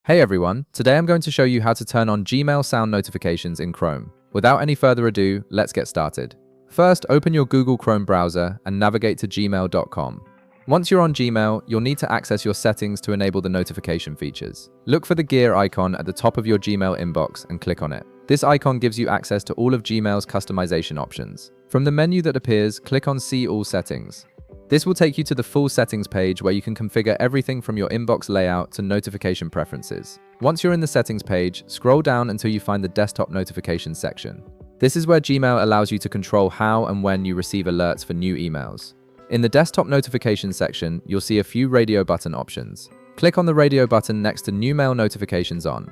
Hey everyone, today I'm going to show you how to turn on Gmail sound notifications in Chrome. Without any further ado, let's get started. First, open your Google Chrome browser and navigate to gmail.com. Once you're on Gmail, you'll need to access your settings to enable the notification features. Look for the gear icon at the top of your Gmail inbox and click on it. This icon gives you access to all of Gmail's customization options. From the menu that appears, click on See All Settings. This will take you to the full settings page where you can configure everything from your inbox layout to notification preferences. Once you're in the settings page, scroll down until you find the desktop notifications section. This is where Gmail allows you to control how and when you receive alerts for new emails. In the desktop notifications section, you'll see a few radio button options. Click on the radio button next to New Mail Notifications On.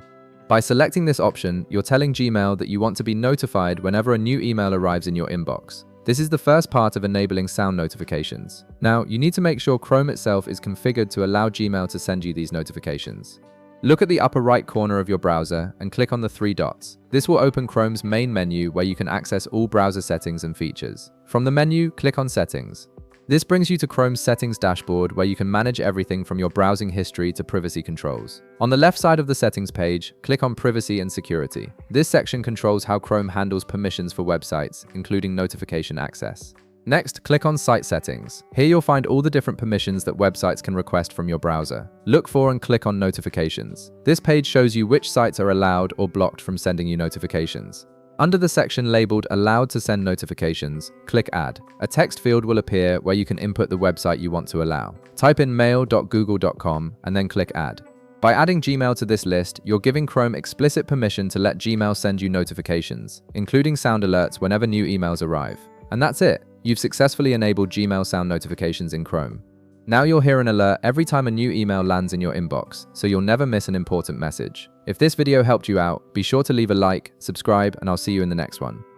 By selecting this option, you're telling Gmail that you want to be notified whenever a new email arrives in your inbox. This is the first part of enabling sound notifications. Now, you need to make sure Chrome itself is configured to allow Gmail to send you these notifications. Look at the upper right corner of your browser and click on the three dots. This will open Chrome's main menu where you can access all browser settings and features. From the menu, click on Settings. This brings you to Chrome's settings dashboard where you can manage everything from your browsing history to privacy controls. On the left side of the settings page, click on Privacy and Security. This section controls how Chrome handles permissions for websites, including notification access. Next, click on Site Settings. Here you'll find all the different permissions that websites can request from your browser. Look for and click on Notifications. This page shows you which sites are allowed or blocked from sending you notifications. Under the section labeled Allowed to Send Notifications, click Add. A text field will appear where you can input the website you want to allow. Type in mail.google.com and then click Add. By adding Gmail to this list, you're giving Chrome explicit permission to let Gmail send you notifications, including sound alerts whenever new emails arrive. And that's it. You've successfully enabled Gmail sound notifications in Chrome. Now you'll hear an alert every time a new email lands in your inbox, so you'll never miss an important message. If this video helped you out, be sure to leave a like, subscribe, and I'll see you in the next one.